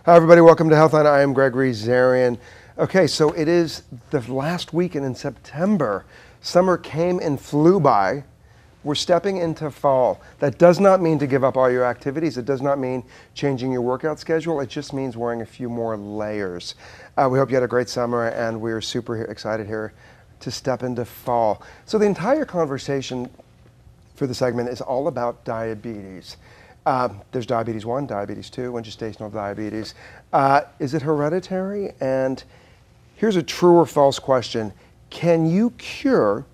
Hi everybody, welcome to Healthline. I am Gregory Zarian. Okay, so it is the last weekend in September. Summer came and flew by. We're stepping into fall. That does not mean to give up all your activities. It does not mean changing your workout schedule. It just means wearing a few more layers. We hope you had a great summer, and we're super excited here to step into fall. So the entire conversation for the segment is all about diabetes. There's diabetes 1, diabetes 2, and gestational diabetes. Is it hereditary? And here's a true or false question. Can you cure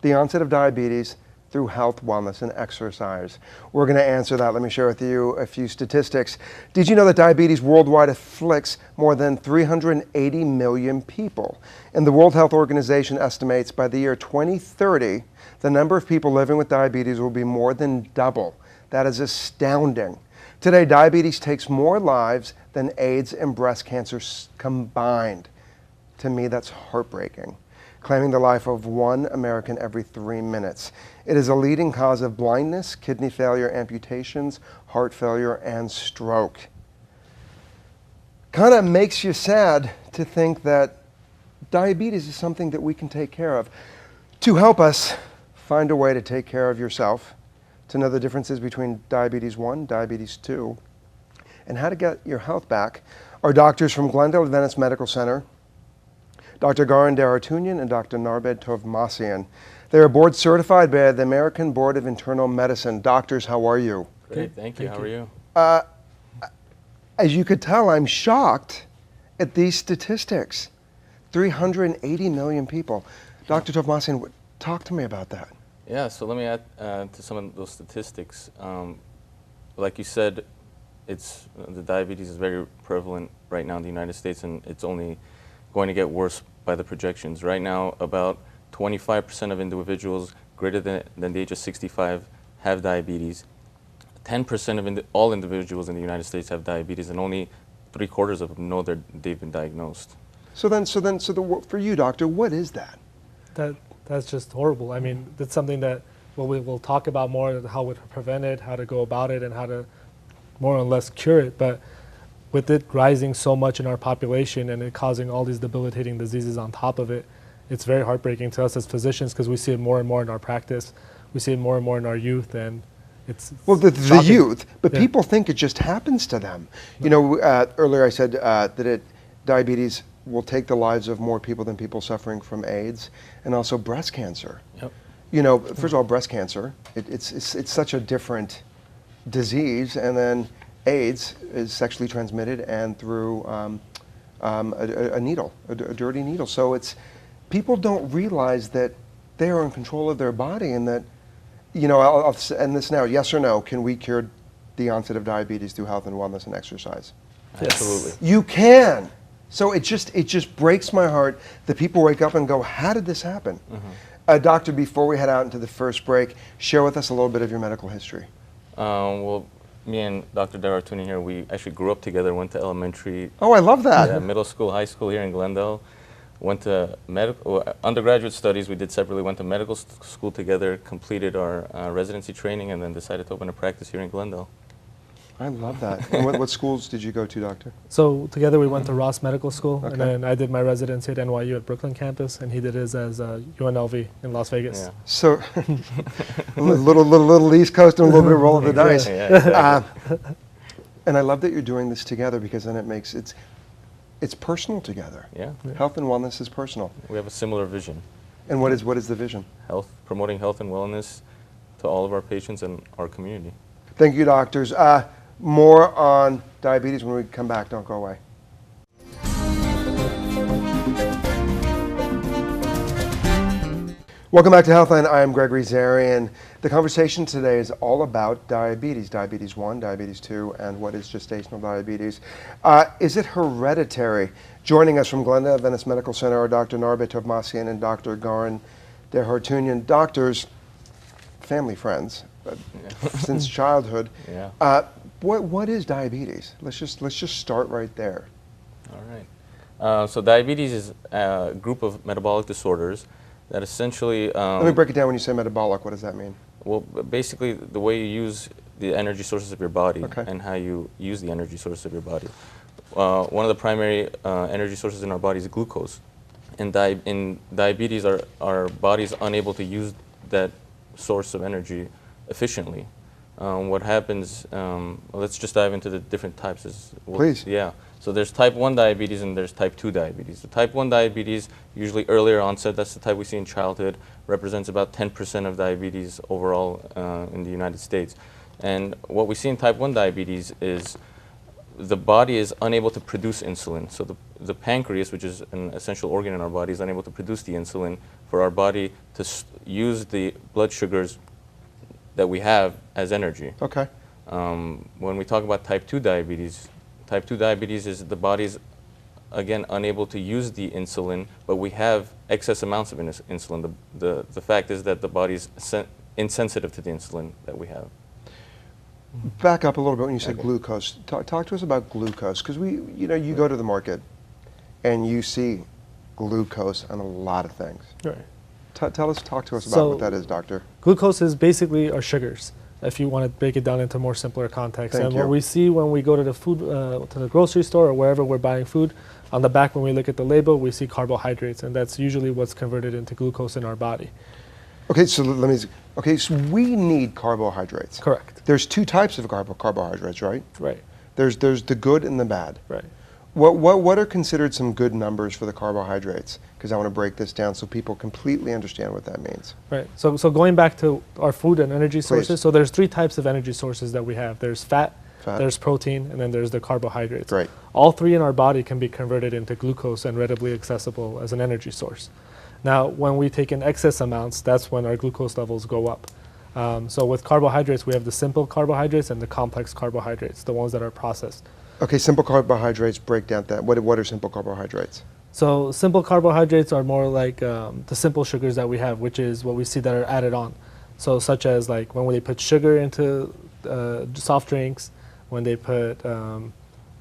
the onset of diabetes through health, wellness, and exercise? We're going to answer that. Let me share with you a few statistics. Did you know that diabetes worldwide afflicts more than 380 million people? And the World Health Organization estimates by the year 2030, the number of people living with diabetes will be more than double. That is astounding. Today, diabetes takes more lives than AIDS and breast cancer combined. To me, that's heartbreaking, claiming the life of one American every 3 minutes. It is a leading cause of blindness, kidney failure, amputations, heart failure, and stroke. Kind of makes you sad to think that diabetes is something that we can take care of. To help us find a way to take care of yourself, to know the differences between diabetes 1, diabetes 2, and how to get your health back, are doctors from Glendale Adventist Medical Center, Dr. Garen Hartunian and Dr. Narbeh Tovmassian. They are board certified by the American Board of Internal Medicine. Doctors, how are you? Great, thank you. How are you? As you could tell, I'm shocked at these statistics. 380 million people. Dr. Tovmassian, talk to me about that. Yeah, so let me add to some of those statistics. Like you said, the diabetes is very prevalent right now in the United States, and it's only going to get worse by the projections. Right now, about 25% of individuals greater than the age of 65 have diabetes. 10% of all individuals in the United States have diabetes, and only 3/4 of them know they've been diagnosed. So for you, doctor, what is that? That's just horrible. I mean, that's something that we'll talk about more, how to prevent it, how to go about it, and how to more or less cure it. But with it rising so much in our population and it causing all these debilitating diseases on top of it, it's very heartbreaking to us as physicians because we see it more and more in our practice. We see it more and more in our youth, and it's well, the youth, but yeah. People think it just happens to them. You know, earlier I said that diabetes will take the lives of more people than people suffering from AIDS and also breast cancer. Yep. You know, first of all, breast cancer, it's such a different disease, and then AIDS is sexually transmitted and through a needle, a dirty needle. So people don't realize that they are in control of their body, and that, you know, I'll end this now. Yes or no, can we cure the onset of diabetes through health and wellness and exercise? Yes. Absolutely. You can. So it just breaks my heart that people wake up and go, how did this happen? Mm-hmm. Doctor, before we head out into the first break, share with us a little bit of your medical history. Well, me and Dr. Hartunian here, we actually grew up together, went to elementary. Oh, I love that. Yeah, middle school, high school here in Glendale. Went to undergraduate studies we did separately, went to medical school together, completed our residency training, and then decided to open a practice here in Glendale. I love that. And what schools did you go to, doctor? So together we went to Ross Medical School, Okay. and then I did my residency at NYU at Brooklyn campus, and he did his as UNLV in Las Vegas. Yeah. So a little East Coast and a little bit of roll of the dice. Yeah, exactly. And I love that you're doing this together, because then it makes it's personal together. Yeah. Health and wellness is personal. We have a similar vision. And what is the vision? Promoting health and wellness to all of our patients and our community. Thank you, doctors. More on diabetes when we come back. Don't go away. Welcome back to Healthline. I am Gregory Zarian. The conversation today is all about diabetes, diabetes 1, diabetes 2, and what is gestational diabetes. Is it hereditary? Joining us from Glendale Adventist Medical Center are Dr. Narbeh Tovmassian and Dr. Garen Hartunian. Doctors, family friends, since childhood. Yeah. What is diabetes? Let's just start right there. All right. So diabetes is a group of metabolic disorders that essentially... Let me break it down. When you say metabolic, what does that mean? Well, basically the way you use the energy sources of your body, Okay. and how you use the energy sources of your body. one of the primary energy sources in our body is glucose. And in diabetes, our body's unable to use that source of energy efficiently. What happens, let's just dive into the different types. Please. Yeah. So there's type 1 diabetes and there's type 2 diabetes. The type 1 diabetes, usually earlier onset, that's the type we see in childhood, represents about 10% of diabetes overall in the United States. And what we see in type 1 diabetes is the body is unable to produce insulin. So the pancreas, which is an essential organ in our body, is unable to produce the insulin for our body to use the blood sugars that we have as energy. Okay. When we talk about type 2 diabetes is the body's, again, unable to use the insulin, but we have excess amounts of insulin. The fact is that the body's insensitive to the insulin that we have. Back up a little bit when you said glucose. Talk to us about glucose, because you go to the market and you see glucose on a lot of things. Right. Talk to us about what that is, doctor. Glucose is basically our sugars, if you want to break it down into more simpler context. Thank and you. what we see when we go to the food, to the grocery store or wherever we're buying food, on the back when we look at the label, we see carbohydrates, and that's usually what's converted into glucose in our body. Okay, so so we need carbohydrates. Correct. There's two types of carbohydrates, right? Right. There's the good and the bad. Right. What are considered some good numbers for the carbohydrates? Because I want to break this down so people completely understand what that means. Right. So going back to our food and energy sources, Please. so there's three types of energy sources that we have. There's fat, Fat. there's protein, and then there's the carbohydrates. Great. All three in our body can be converted into glucose and readily accessible as an energy source. Now, when we take in excess amounts, that's when our glucose levels go up. So with carbohydrates, we have the simple carbohydrates and the complex carbohydrates, the ones that are processed. Okay, simple carbohydrates, break down that. What are simple carbohydrates? So simple carbohydrates are more like the simple sugars that we have, which is what we see that are added on. So such as like when they put sugar into soft drinks, when they put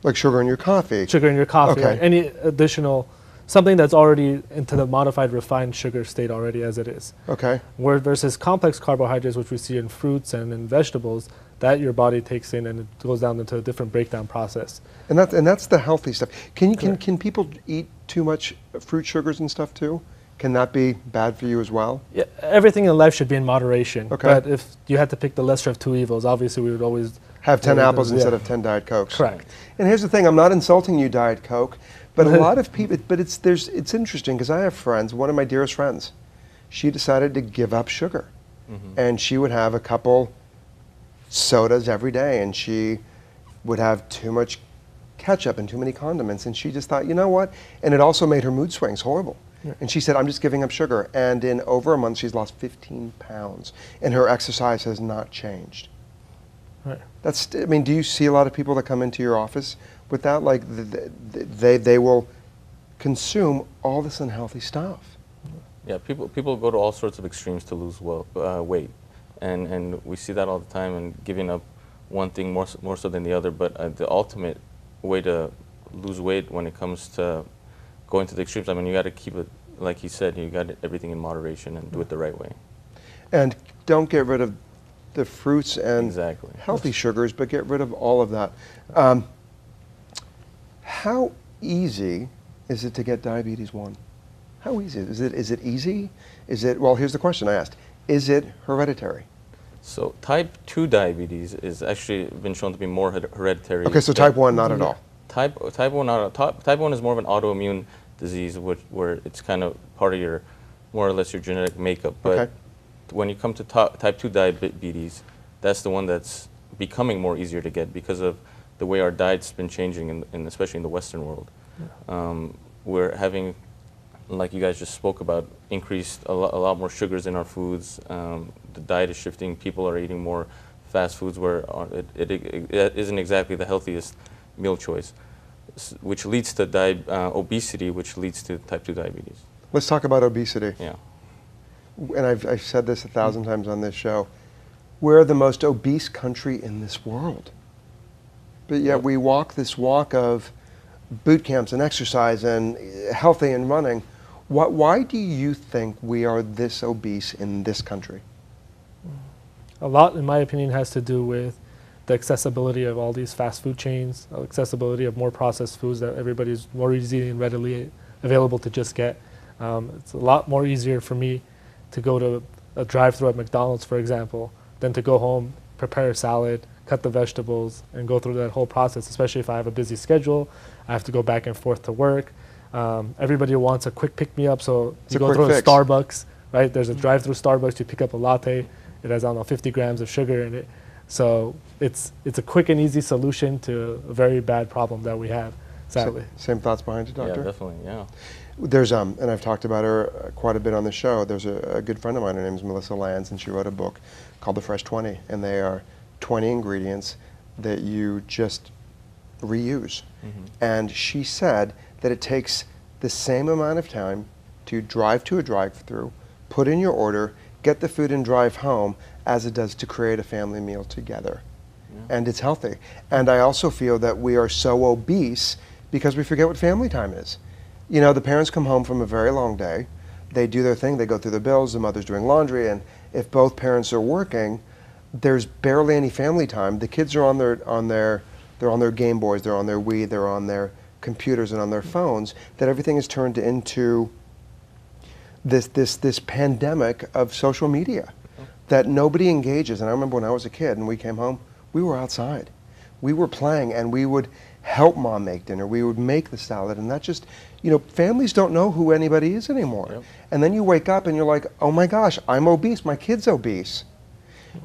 Like sugar in your coffee. sugar in your coffee, Okay. right? Any additional, something that's already into the modified refined sugar state already as it is. Okay. Where versus complex carbohydrates, which we see in fruits and in vegetables, that your body takes in and it goes down into a different breakdown process. And that's the healthy stuff. Can Correct. people eat too much fruit sugars and stuff too? Can that be bad for you as well? Yeah, everything in life should be in moderation. Okay. But if you had to pick the lesser of two evils, obviously we would always Have 10 Yeah. apples instead of 10 Diet Cokes. Correct. And here's the thing, I'm not insulting you, Diet Coke, but a lot of people, but it's interesting because I have friends, one of my dearest friends, she decided to give up sugar. And she would have a couple sodas every day, and she would have too much ketchup and too many condiments, and she just thought, you know what? And it also made her mood swings horrible. And she said, I'm just giving up sugar. And in over a month, she's lost 15 pounds, and her exercise has not changed. Right. I mean, do you see a lot of people that come into your office with that? Like, they will consume all this unhealthy stuff. Yeah, people go to all sorts of extremes to lose weight, and we see that all the time. And giving up one thing more so than the other, but the ultimate way to lose weight when it comes to going to the extremes, I mean, you got to keep it, like he said, you got everything in moderation and do it the right way. And don't get rid of the fruits and Exactly. healthy sugars, but get rid of all of that. How easy is it to get diabetes 1? How easy is it? Is it easy? Well, here's the question I asked. Is it hereditary? So type 2 diabetes is actually been shown to be more hereditary. Okay, so type 1, not at all. Type 1 is more of an autoimmune disease, where it's kind of part of your, more or less your genetic makeup. But Okay. when you come to type 2 diabetes, that's the one that's becoming more easier to get because of the way our diet's been changing, especially in the Western world. We're having, like you guys just spoke about, increased a lot more sugars in our foods. The diet is shifting. People are eating more fast foods where it isn't exactly the healthiest meal choice, which leads to obesity, which leads to type 2 diabetes. Let's talk about obesity. Yeah. And I've said this 1,000 times on this show. We're the most obese country in this world. But yet we walk this walk of boot camps and exercise and healthy and running. Why do you think we are this obese in this country? A lot, in my opinion, has to do with the accessibility of all these fast food chains, accessibility of more processed foods that everybody's more easy and readily available to just get. It's a lot more easier for me to go to a drive-thru at McDonald's, for example, than to go home, prepare a salad, cut the vegetables, and go through that whole process, especially if I have a busy schedule. I have to go back and forth to work. Everybody wants a quick pick-me-up, so you go through a Starbucks, right? There's a drive-through Starbucks, you pick up a latte. It has, I don't know, 50 grams of sugar in it. So it's a quick and easy solution to a very bad problem that we have, sadly. Same thoughts behind it, Doctor? Yeah, definitely, yeah. There's, and I've talked about her quite a bit on the show. There's a good friend of mine, her name is Melissa Lands, and she wrote a book called The Fresh 20, and they are 20 ingredients that you just reuse. And she said that it takes the same amount of time to drive to a drive-thru, put in your order, get the food and drive home, as it does to create a family meal together. And it's healthy. And I also feel that we are so obese because we forget what family time is. You know, the parents come home from a very long day, they do their thing, they go through the bills, the mother's doing laundry, and if both parents are working, there's barely any family time. The kids are on their Game Boys, they're on their Wii, they're on their computers and on their phones, that everything is turned into this pandemic of social media that nobody engages. And I remember when I was a kid and we came home, we were outside. We were playing, and we would help mom make dinner. We would make the salad, and that just, you know, families don't know who anybody is anymore. And then you wake up and you're like, oh my gosh, I'm obese, my kid's obese.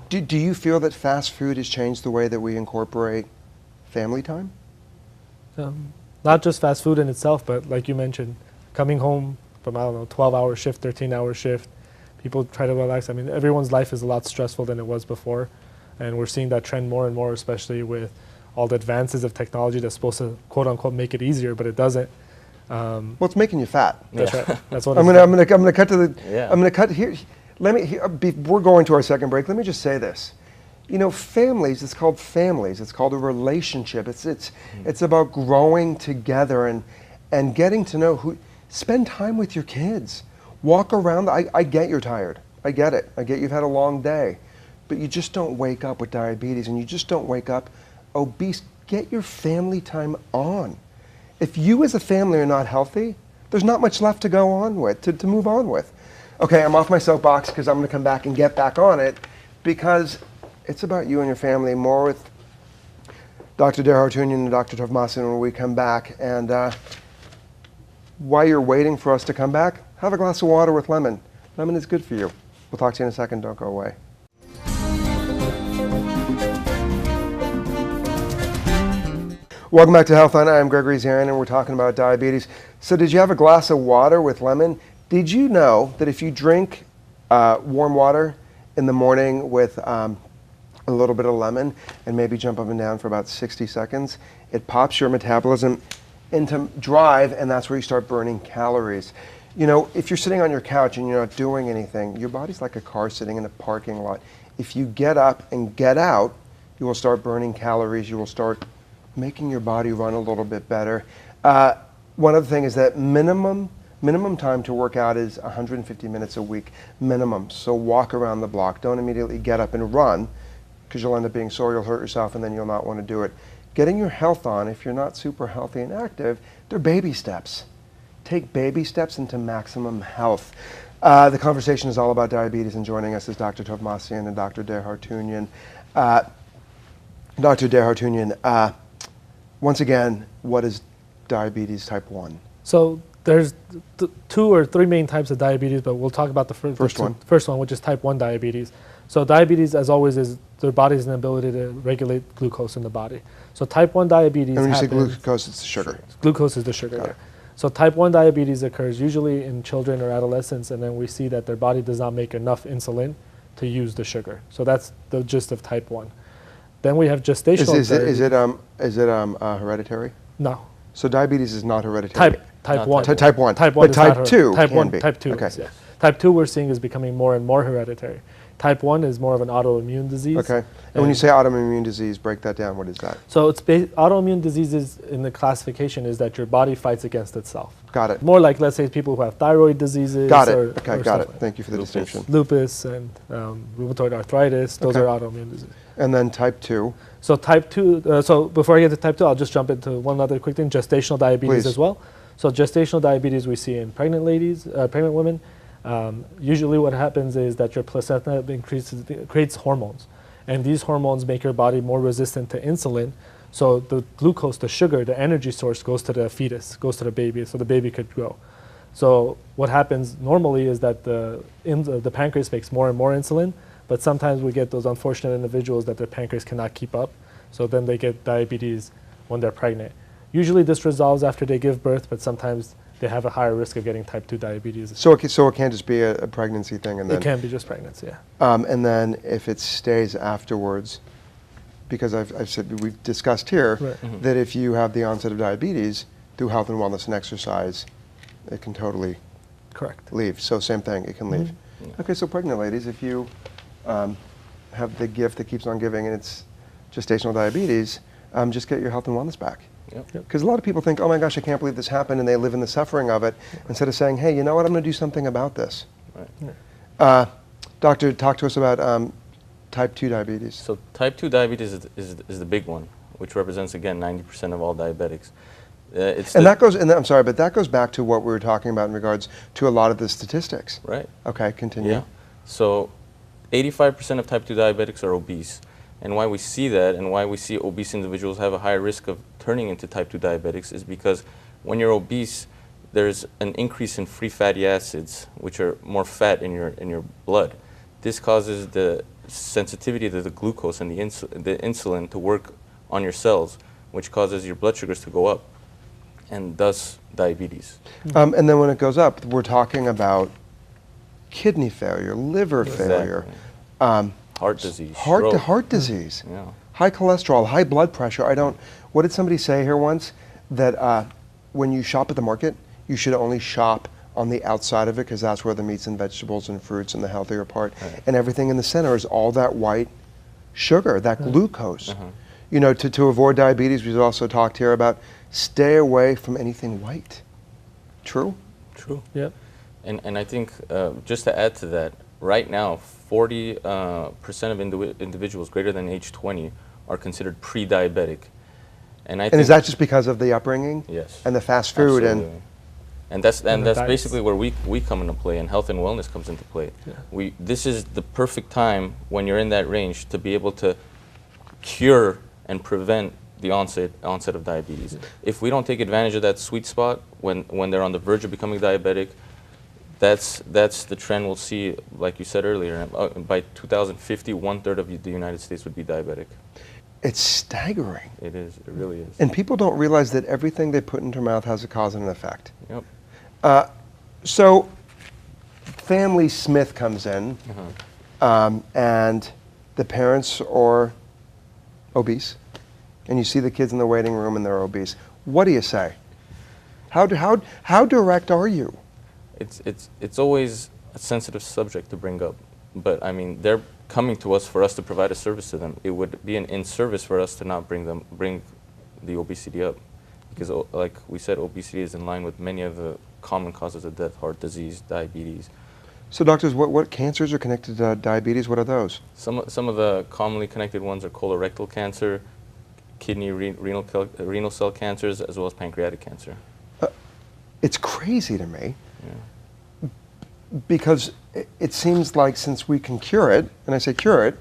Do you feel that fast food has changed the way that we incorporate family time? Not just fast food in itself, but like you mentioned, coming home from, I don't know, 12-hour shift, 13-hour shift, people try to relax. I mean, everyone's life is a lot stressful than it was before, and we're seeing that trend more and more, especially with all the advances of technology that's supposed to, quote unquote, make it easier, but it doesn't. Well, it's making you fat. That's right. That's what I'm gonna cut to the. I'm gonna cut here. We're going to our second break. Let me just say this. You know, families. It's called families. It's called a relationship. It's about growing together and getting to know who. Spend time with your kids. Walk around. I get you're tired. I get it. I get you've had a long day, but you just don't wake up with diabetes, and you just don't wake up obese. Get your family time on. If you as a family are not healthy, there's not much left to go on with, to move on with. Okay, I'm off my soapbox because I'm going to come back and get back on it, because it's about you and your family. More with Dr. Garen Hartunian and Dr. Tovmassian when we come back. And while you're waiting for us to come back, have a glass of water with lemon. Lemon is good for you. We'll talk to you in a second. Don't go away. Welcome back to Healthline. I'm Gregory Zarin, and we're talking about diabetes. So did you have a glass of water with lemon? Did you know that if you drink warm water in the morning with a little bit of lemon and maybe jump up and down for about 60 seconds, it pops your metabolism into drive, and that's where you start burning calories. You know, if you're sitting on your couch and you're not doing anything, your body's like a car sitting in a parking lot. If you get up and get out, you will start burning calories. You will start making your body run a little bit better. One other thing is that minimum time to work out is 150 minutes a week, minimum. So walk around the block. Don't immediately get up and run, because you'll end up being sore, you'll hurt yourself, and then you'll not want to do it. Getting your health on, if you're not super healthy and active, they're baby steps. Take baby steps into maximum health. The conversation is all about diabetes, and joining us is Dr. Tovmassian and Dr. Garen Hartunian. Dr. Garen Hartunian, once again, what is diabetes type 1? So there's 2 or 3 main types of diabetes, but we'll talk about the first one, which is type 1 diabetes. So diabetes, as always, is their body's inability to regulate glucose in the body. So type 1 diabetes And when you say glucose, it's the sugar. Glucose is the sugar, yeah. So type 1 diabetes occurs usually in children or adolescents, and then we see that their body does not make enough insulin to use the sugar. So that's the gist of type 1. Then we have gestational diabetes. Is it hereditary? No. So diabetes is not hereditary. Type 1. Type 1. Type 1 but type 2 type can 1, be. Type 2 Okay. is, yeah. Type 2 we're seeing is becoming more and more hereditary. Type 1 is more of an autoimmune disease. Okay. And when you say autoimmune disease, break that down. What is that? So it's autoimmune diseases in the classification is that your body fights against itself. Got it. More like, let's say, people who have thyroid diseases. Got it. Or Okay, got it. Thank you for the distinction. Lupus and rheumatoid arthritis, those are autoimmune diseases. And then type 2. So type 2, so before I get to type 2, I'll just jump into one other quick thing, gestational diabetes Please. as well. So gestational diabetes we see in pregnant ladies, pregnant women. Usually what happens is that your placenta creates hormones. And these hormones make your body more resistant to insulin. So the glucose, the sugar, the energy source goes to the fetus, goes to the baby, so the baby could grow. So what happens normally is that the pancreas makes more and more insulin, but sometimes we get those unfortunate individuals that their pancreas cannot keep up. So then they get diabetes when they're pregnant. Usually this resolves after they give birth, but sometimes they have a higher risk of getting type 2 diabetes. So it can't just be a pregnancy thing, and then it can be just pregnancy, yeah. And then if it stays afterwards, because I've said we've discussed here that if you have the onset of diabetes through health and wellness and exercise, it can totally leave. So same thing, it can leave. Okay, so pregnant ladies, if you have the gift that keeps on giving and it's gestational diabetes, just get your health and wellness back. Because a lot of people think, oh my gosh, I can't believe this happened, and they live in the suffering of it, instead of saying, hey, you know what, I'm going to do something about this. Doctor, talk to us about type 2 diabetes. So type 2 diabetes is the big one, which represents, again, 90% of all diabetics. I'm sorry, but that goes back to what we were talking about in regards to a lot of the statistics. Right. Okay, continue. Yeah. So 85% of type 2 diabetics are obese. And why we see that and why we see obese individuals have a higher risk of turning into type 2 diabetics is because when you're obese, there's an increase in free fatty acids, which are more fat in your blood. This causes the sensitivity to the glucose and the insulin to work on your cells, which causes your blood sugars to go up, and thus diabetes. And then when it goes up, we're talking about kidney failure, liver failure, heart disease, heart disease, high cholesterol, high blood pressure. What did somebody say here once? That when you shop at the market, you should only shop on the outside of it, because that's where the meats and vegetables and fruits and the healthier part, and everything in the center is all that white sugar, that glucose. You know, to avoid diabetes, we've also talked here about stay away from anything white. True? True. Yep. And I think just to add to that, right now, 40% of individuals greater than age 20 are considered pre-diabetic. And is that just because of the upbringing? Yes. And the fast food? Absolutely. And that's basically where we come into play, and health and wellness comes into play. This is the perfect time when you're in that range to be able to cure and prevent the onset of diabetes. If we don't take advantage of that sweet spot when they're on the verge of becoming diabetic, that's the trend we'll see. Like you said earlier, by 2050, 1/3 of the United States would be diabetic. It's staggering. It is. It really is. And people don't realize that everything they put into their mouth has a cause and an effect. Yep. So family Smith comes in, and the parents are obese, and you see the kids in the waiting room and they're obese. What do you say? How direct are you? It's always a sensitive subject to bring up, but I mean, they're coming to us for us to provide a service to them. It would be an in-service for us to not bring the obesity up, because like we said, obesity is in line with many of the common causes of death: heart disease, diabetes. So doctors, what cancers are connected to diabetes? What are those? Some of the commonly connected ones are colorectal cancer, kidney, renal cell cancers, as well as pancreatic cancer. It's crazy to me. Because it seems like since we can cure it, and I say cure it,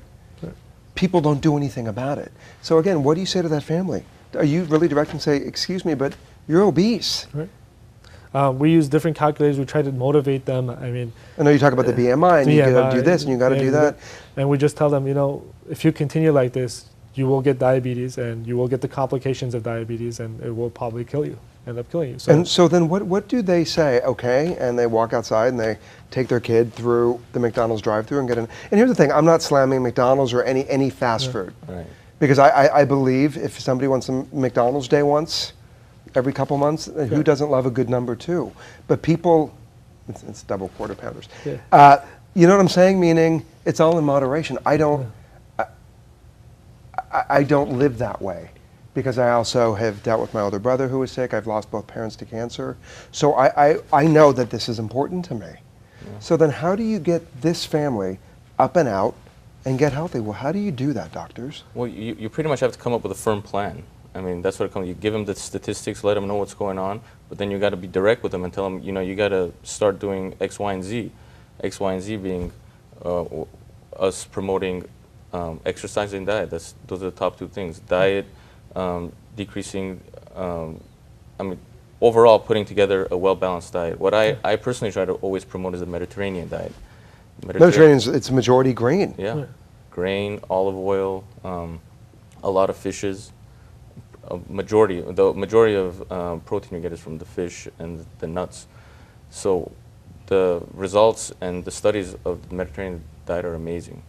people don't do anything about it. So again, what do you say to that family? Are you really direct and say, excuse me, but you're obese? Right. We use different calculators. We try to motivate them. I mean, I know you talk about the BMI, and you got to do this, and you got to do that. And we just tell them, you know, if you continue like this, you will get diabetes, and you will get the complications of diabetes, and it will probably kill you. End up killing you. And so then what do they say? Okay, and they walk outside and they take their kid through the McDonald's drive-thru and get in. And here's the thing, I'm not slamming McDonald's or any fast food. Right. Because I believe if somebody wants some McDonald's day once, every couple months, who doesn't love a good number two? But people, it's double quarter pounders. You know what I'm saying? Meaning it's all in moderation. I don't live that way because I also have dealt with my older brother who was sick. I've lost both parents to cancer. So I know that this is important to me. Yeah. So then how do you get this family up and out and get healthy? Well, how do you do that, doctors? Well, you pretty much have to come up with a firm plan. I mean, that's what it comes. You give them the statistics, let them know what's going on, but then you got to be direct with them and tell them, you know, you got to start doing X, Y, and Z. X, Y, and Z being us promoting exercise and diet. Those are the top two things. Diet, decreasing, I mean, overall putting together a well-balanced diet. What I personally try to always promote is a Mediterranean diet. Mediterranean, it's majority grain. Yeah, grain, olive oil, a lot of fishes. The majority of protein you get is from the fish and the nuts. So the results and the studies of the Mediterranean diet are amazing.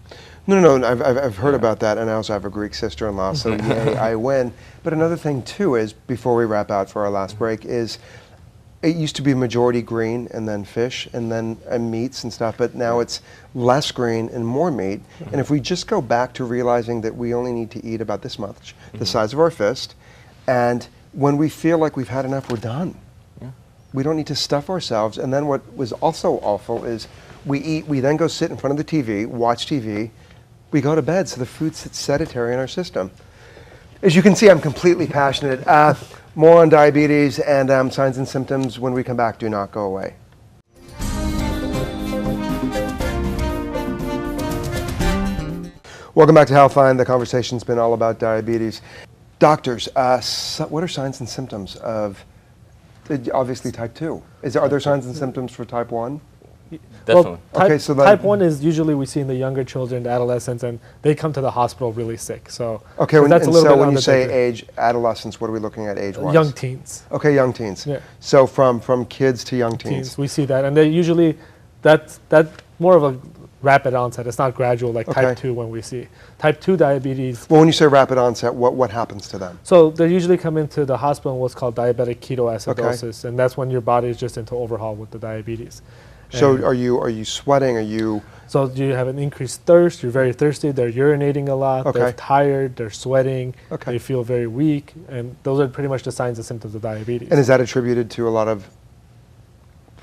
No, I've heard about that, and I also have a Greek sister-in-law, so yay, I win. But another thing too is, before we wrap out for our last break, is it used to be majority green and then fish and then meats and stuff, but now it's less green and more meat. And if we just go back to realizing that we only need to eat about this much, the size of our fist, and when we feel like we've had enough, we're done. We don't need to stuff ourselves. And then what was also awful is we eat, we then go sit in front of the TV, watch TV, we go to bed, so the food sits sedentary in our system. As you can see, I'm completely passionate. More on diabetes and signs and symptoms when we come back. Do not go away. Welcome back to Healthline. The conversation's been all about diabetes. Doctors, what are signs and symptoms of, obviously, type 2? Are there signs and symptoms for type 1? Definitely. Well, type 1 is usually we see in the younger children, the adolescents, and they come to the hospital really sick. So okay, when you say age, adolescents, what are we looking at age-wise? Young teens. Okay, young teens. Yeah. So from kids to young teens. We see that, and they usually, that's more of a rapid onset. It's not gradual like type 2 when we see. Type 2 diabetes. Well, when you say rapid onset, what happens to them? So they usually come into the hospital in what's called diabetic ketoacidosis, and that's when your body is just into overhaul with the diabetes. So are you sweating? So do you have an increased thirst? You're very thirsty. They're urinating a lot. They're tired. They're sweating. They feel very weak, and those are pretty much the signs and symptoms of diabetes. And is that attributed to a lot of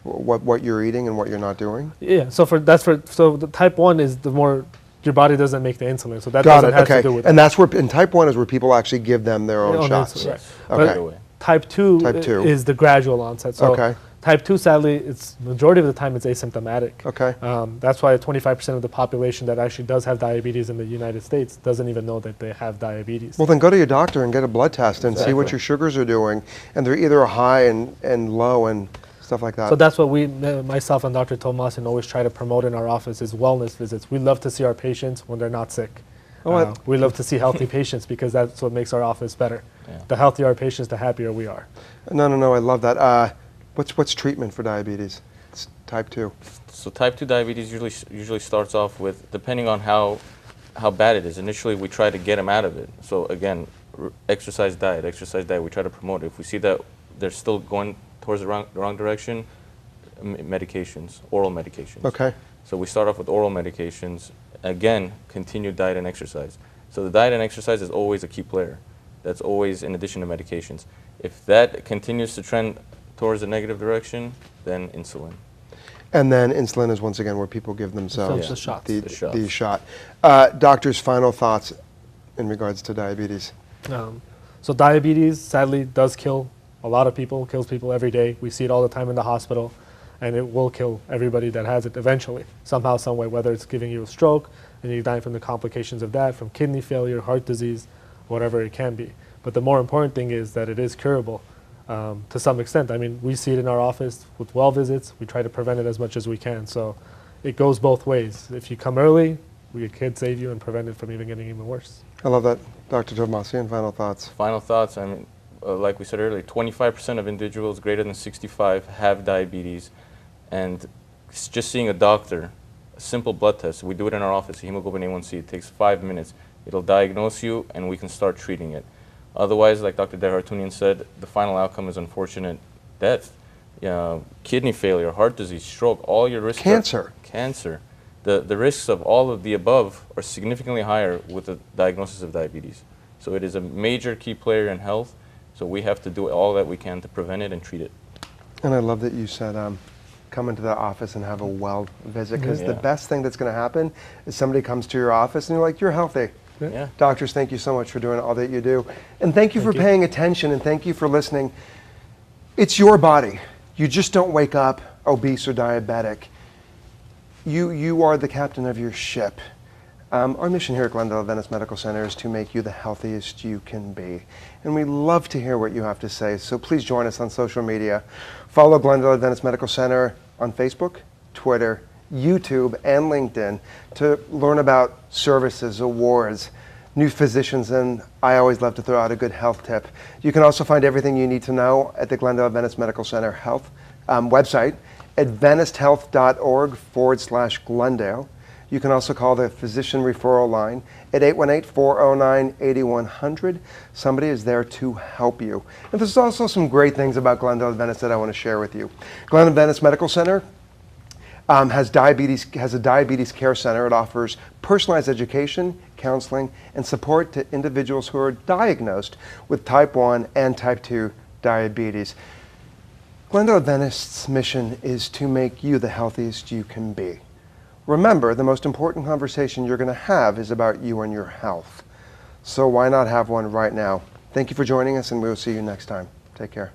what you're eating and what you're not doing? Yeah. So the type 1 is the more your body doesn't make the insulin, so that doesn't have to do with it. And that's where in type 1 is where people actually give them their own shots. Right. Okay. Type 2 is the gradual onset. So type 2, sadly, it's majority of the time it's asymptomatic. Okay. That's why 25% of the population that actually does have diabetes in the United States doesn't even know that they have diabetes. Well, then go to your doctor and get a blood test and see what your sugars are doing, and they're either high and low and stuff like that. So that's what myself and Dr. Tovmassian always try to promote in our office is wellness visits. We love to see our patients when they're not sick. We love to see healthy patients because that's what makes our office better. Yeah. The healthier our patients, the happier we are. No, I love that. What's treatment for diabetes? It's type 2. So type 2 diabetes usually starts off with, depending on how bad it is. Initially, we try to get them out of it. So again, exercise diet. We try to promote it. If we see that they're still going towards the wrong direction, medications, oral medications. Okay. So we start off with oral medications. Again, continued diet and exercise. So the diet and exercise is always a key player. That's always in addition to medications. If that continues to trend towards the negative direction, then insulin. And then insulin is once again where people give themselves the shot. Doctors, final thoughts in regards to diabetes. So diabetes, sadly, does kill a lot of people, kills people every day. We see it all the time in the hospital, and it will kill everybody that has it eventually, somehow, some way, whether it's giving you a stroke, and you're dying from the complications of that, from kidney failure, heart disease, whatever it can be. But the more important thing is that it is curable. To some extent. I mean, we see it in our office with well visits. We try to prevent it as much as we can. So it goes both ways. If you come early, we can save you and prevent it from even getting even worse. I love that. Dr. Tovmassian, final thoughts? Final thoughts, I mean, like we said earlier, 25% of individuals greater than 65 have diabetes. And just seeing a doctor, a simple blood test, we do it in our office, hemoglobin A1C, it takes 5 minutes. It'll diagnose you and we can start treating it. Otherwise, like Dr. Garen Hartunian said, the final outcome is unfortunate death. Kidney failure, heart disease, stroke, all your risk. Cancer. Cancer. the risks of all of the above are significantly higher with the diagnosis of diabetes. So it is a major key player in health. So we have to do all that we can to prevent it and treat it. And I love that you said come into the office and have a well visit, because the best thing that's going to happen is somebody comes to your office and you're like, you're healthy. Yeah. Doctors, thank you so much for doing all that you do. And thank you for paying attention, and thank you for listening. It's your body. You just don't wake up obese or diabetic. You are the captain of your ship. Our mission here at Glendale Adventist Medical Center is to make you the healthiest you can be. And we love to hear what you have to say, so please join us on social media. Follow Glendale Adventist Medical Center on Facebook, Twitter, YouTube, and LinkedIn to learn about services, awards, new physicians, and I always love to throw out a good health tip. You can also find everything you need to know at the Glendale Adventist Medical Center health website, adventisthealth.org/Glendale. You can also call the physician referral line at 818-409-8100. Somebody is there to help you. And there's also some great things about Glendale Adventist that I want to share with you. Glendale Adventist Medical Center has a diabetes care center. It offers personalized education, counseling, and support to individuals who are diagnosed with type 1 and type 2 diabetes. Glendale Adventist's mission is to make you the healthiest you can be. Remember, the most important conversation you're going to have is about you and your health. So why not have one right now? Thank you for joining us, and we'll see you next time. Take care.